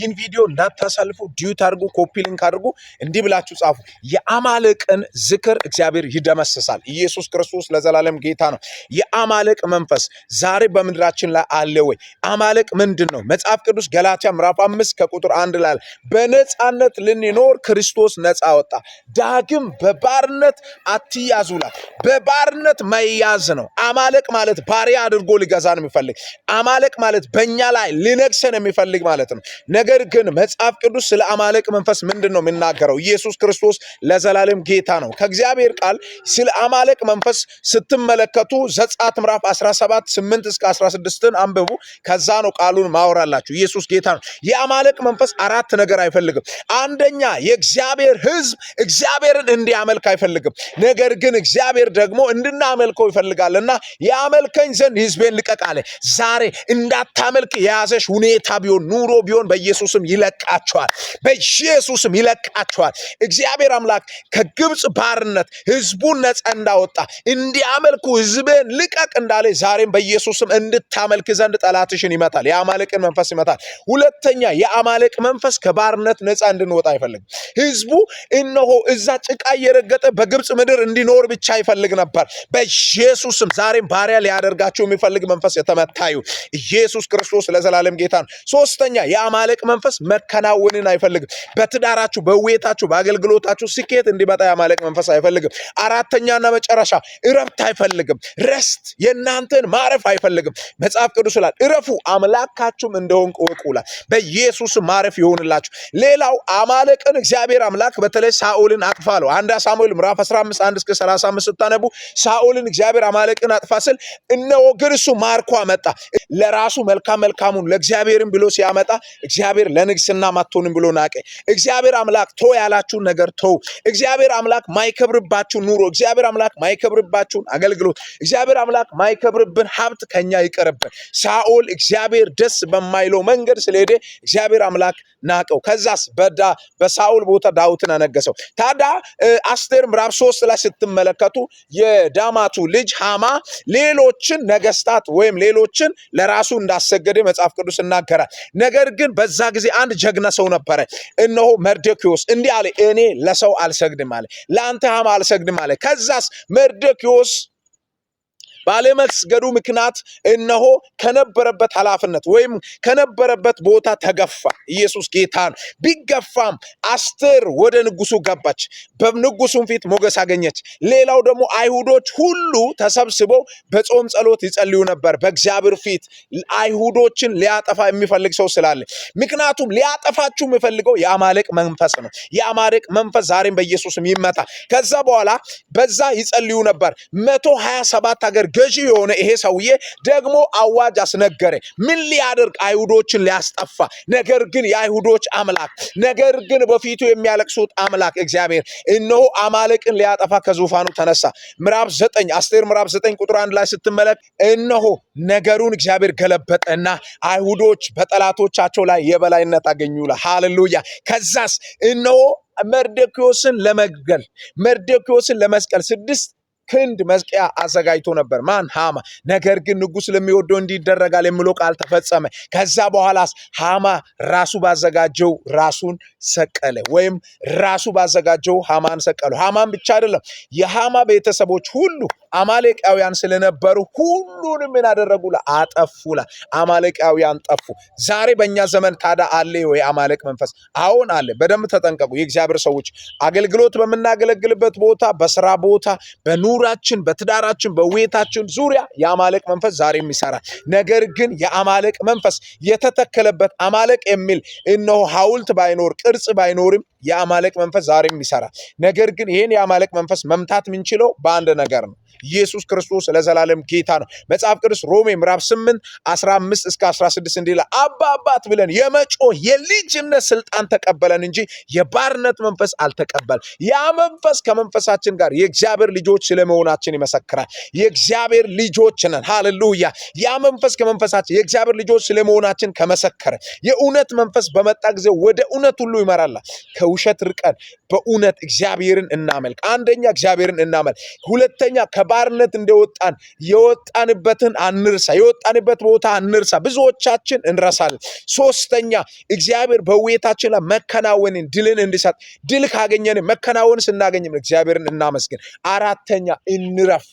ይህን ቪዲዮ እንዳታሳልፉ ዲዩት አድርጉ፣ ኮፒ ሊንክ አድርጉ፣ እንዲህ ብላችሁ ጻፉ። የአማልቅን ዝክር እግዚአብሔር ይደመስሳል። ኢየሱስ ክርስቶስ ለዘላለም ጌታ ነው። የአማልቅ መንፈስ ዛሬ በምድራችን ላይ አለ ወይ? አማልቅ ምንድን ነው? መጽሐፍ ቅዱስ ገላትያ ምዕራፍ 5 ከቁጥር 1 ላይ በነጻነት ልንኖር ክርስቶስ ነጻ ወጣ፣ ዳግም በባርነት አትያዙላት። በባርነት መያዝ ነው። አማልቅ ማለት ባሪያ አድርጎ ሊገዛን የሚፈልግ፣ አማልቅ ማለት በእኛ ላይ ሊነግሰን የሚፈልግ ማለት ነው። ነገር ግን መጽሐፍ ቅዱስ ስለ አማልቅ መንፈስ ምንድን ነው የሚናገረው? ኢየሱስ ክርስቶስ ለዘላለም ጌታ ነው። ከእግዚአብሔር ቃል ስለ አማልቅ መንፈስ ስትመለከቱ ዘጸአት ምዕራፍ 17 8 እስከ 16 አንብቡ። ከዛ ነው ቃሉን ማወራላችሁ። ኢየሱስ ጌታ ነው። የአማልቅ መንፈስ አራት ነገር አይፈልግም። አንደኛ የእግዚአብሔር ሕዝብ እግዚአብሔርን እንዲያመልክ አይፈልግም። ነገር ግን እግዚአብሔር ደግሞ እንድናመልከው ይፈልጋልና ያመልከኝ ዘንድ ሕዝቤን ልቀቅ አለ። ዛሬ እንዳታመልክ የያዘሽ ሁኔታ ቢሆን ኑሮ ቢሆን በኢየሱስም ይለቃቸዋል። በኢየሱስም ይለቃቸዋል። እግዚአብሔር አምላክ ከግብፅ ባርነት ሕዝቡን ነፃ እንዳወጣ እንዲያመልኩ ሕዝቤን ልቀቅ እንዳለ ዛሬም በኢየሱስም እንድታመልክ ዘንድ ጠላትሽን ይመታል። የአማልቅን መንፈስ ይመታል። ሁለተኛ የአማልቅ መንፈስ ከባርነት ነፃ እንድንወጣ አይፈልግም። ሕዝቡ እነሆ እዛ ጭቃ እየረገጠ በግብፅ ምድር እንዲኖር ብቻ ይፈልግ ነበር። በኢየሱስም ዛሬም ባሪያ ሊያደርጋቸው የሚፈልግ መንፈስ የተመታዩ ኢየሱስ ክርስቶስ ለዘላለም ጌታ ነው። ሶስተኛ የአማልቅ መንፈስ መከናወንን አይፈልግም። በትዳራችሁ፣ በውየታችሁ፣ በአገልግሎታችሁ ስኬት እንዲመጣ የአማልቅ መንፈስ አይፈልግም። አራተኛና መጨረሻ እረፍት አይፈልግም። ረስት የእናንተን ማረፍ አይፈልግም። መጽሐፍ ቅዱስ ይላል እረፉ አምላካችሁም እንደሆንኩ እወቁ ይላል። በኢየሱስ ማረፍ ይሆንላችሁ። ሌላው አማልቅን እግዚአብሔር አምላክ በተለይ ሳኦልን አጥፋለው። አንድ ሳሙኤል ምዕራፍ 15 1 እስከ 35 ስታነቡ ሳኦልን እግዚአብሔር አማልቅን አጥፋ ስል እነሆ ግን እሱ ማርኮ አመጣ። ለራሱ መልካሙን ለእግዚአብሔርም ብሎ ሲያመጣ እግዚአብሔር ለንግስና ማትሆንም ብሎ ናቀ። እግዚአብሔር አምላክ ቶ ያላችሁን ነገር ቶ፣ እግዚአብሔር አምላክ ማይከብርባችሁን ኑሮ፣ እግዚአብሔር አምላክ ማይከብርባችሁን አገልግሎት፣ እግዚአብሔር አምላክ ማይከብርብን ሀብት ከኛ ይቀርብን። ሳኦል እግዚአብሔር ደስ በማይለው መንገድ ስለሄደ እግዚአብሔር አምላክ ናቀው። ከዛስ በሳኦል ቦታ ዳዊትን አነገሰው። ታዲያ አስቴር ምዕራፍ 3 ላይ ስትመለከቱ የዳማቱ ልጅ ሃማ ሌሎችን ነገስታት ወይም ሌሎችን ለራሱ እንዳሰገደ መጽሐፍ ቅዱስ ይናገራል። ነገር ግን በዛ ጊዜ አንድ ጀግና ሰው ነበረ። እነሆ መርዶክዮስ እንዲህ አለ፣ እኔ ለሰው አልሰግድም አለ፣ ለአንተ ሃማ አልሰግድም አለ። ከዛስ መርዶክዮስ ባለመስገዱ ምክንያት እነሆ ከነበረበት ኃላፊነት ወይም ከነበረበት ቦታ ተገፋ። ኢየሱስ ጌታ ነው። ቢገፋም አስቴር ወደ ንጉሱ ገባች። በንጉሱም ፊት ሞገስ አገኘች። ሌላው ደግሞ አይሁዶች ሁሉ ተሰብስበው በጾም ጸሎት ይጸልዩ ነበር በእግዚአብሔር ፊት አይሁዶችን ሊያጠፋ የሚፈልግ ሰው ስላለ። ምክንያቱም ሊያጠፋችሁ የሚፈልገው የአማልቅ መንፈስ ነው። የአማልቅ መንፈስ ዛሬም በኢየሱስም ይመታ። ከዛ በኋላ በዛ ይጸልዩ ነበር። 127 ሀገር ገዢ የሆነ ይሄ ሰውዬ ደግሞ አዋጅ አስነገረ። ምን ሊያደርግ? አይሁዶችን ሊያስጠፋ። ነገር ግን የአይሁዶች አምላክ፣ ነገር ግን በፊቱ የሚያለቅሱት አምላክ እግዚአብሔር እነሆ አማልቅን ሊያጠፋ ከዙፋኑ ተነሳ። ምዕራፍ 9 አስቴር ምዕራፍ 9 ቁጥር 1 ላይ ስትመለክ እነሆ ነገሩን እግዚአብሔር ገለበጠና አይሁዶች በጠላቶቻቸው ላይ የበላይነት አገኙ። ሃሌሉያ። ከዛስ እነሆ መርዶክዮስን ለመግደል መርዶክዮስን ለመስቀል 6 ክንድ መስቀያ አዘጋጅቶ ነበር። ማን? ሃማ። ነገር ግን ንጉስ ለሚወደው እንዲደረጋል የሚለው ቃል ተፈጸመ። ከዛ በኋላስ ሃማ ራሱ ባዘጋጀው ራሱን ሰቀለ፣ ወይም ራሱ ባዘጋጀው ሃማን ሰቀሉ። ሃማን ብቻ አይደለም፣ የሃማ ቤተሰቦች ሁሉ አማሌቃውያን ስለነበሩ ሁሉንም ምን አደረጉ? አጠፉ። አማሌቃውያን ጠፉ። ዛሬ በእኛ ዘመን ታዲያ አለ ወይ አማልቅ መንፈስ? አሁን አለ። በደንብ ተጠንቀቁ የእግዚአብሔር ሰዎች። አገልግሎት በምናገለግልበት ቦታ፣ በስራ ቦታ፣ በኑራችን፣ በትዳራችን፣ በውየታችን ዙሪያ የአማልቅ መንፈስ ዛሬም ይሰራል። ነገር ግን የአማልቅ መንፈስ የተተከለበት አማልቅ የሚል እነሆ ሐውልት ባይኖር ቅርጽ ባይኖርም የአማልቅ መንፈስ ዛሬም ይሰራል። ነገር ግን ይሄን የአማልቅ መንፈስ መምታት የምንችለው በአንድ ነገር ነው። ኢየሱስ ክርስቶስ ለዘላለም ጌታ ነው። መጽሐፍ ቅዱስ ሮሜ ምዕራፍ 8 15 እስከ 16 እንዲህ ይላል፣ አባት ብለን የመጮህ የልጅነት ስልጣን ተቀበለን እንጂ የባርነት መንፈስ አልተቀበል። ያ መንፈስ ከመንፈሳችን ጋር የእግዚአብሔር ልጆች ስለመሆናችን ይመሰክራል። የእግዚአብሔር ልጆች ነን። ሃሌሉያ። ያ መንፈስ ከመንፈሳችን የእግዚአብሔር ልጆች ስለመሆናችን ከመሰከረ የእውነት መንፈስ በመጣ ጊዜ ወደ እውነት ሁሉ ይመራል። ከውሸት ርቀን በእውነት እግዚአብሔርን እናመልክ። አንደኛ እግዚአብሔርን እናመልክ። ሁለተኛ ከባርነት እንደወጣን የወጣንበትን አንርሳ። የወጣንበት ቦታ አንርሳ። ብዙዎቻችን እንረሳለን። ሶስተኛ እግዚአብሔር በውየታችን ላይ መከናወንን ድልን እንዲሰጥ ድል ካገኘን መከናወን ስናገኝም እግዚአብሔርን እናመስግን። አራተኛ እንረፍ።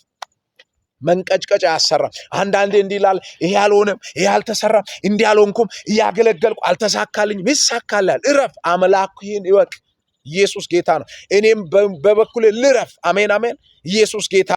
መንቀጭቀጭ አያሰራም። አንዳንዴ እንዲህ ይላል፣ ይሄ አልሆነም፣ ይሄ አልተሰራም፣ እንዲህ አልሆንኩም፣ እያገለገልኩ አልተሳካልኝም። ይሳካላል። እረፍ። አምላክህን ይወቅ። ኢየሱስ ጌታ ነው። እኔም በበኩሌ ልረፍ። አሜን አሜን። ኢየሱስ ጌታ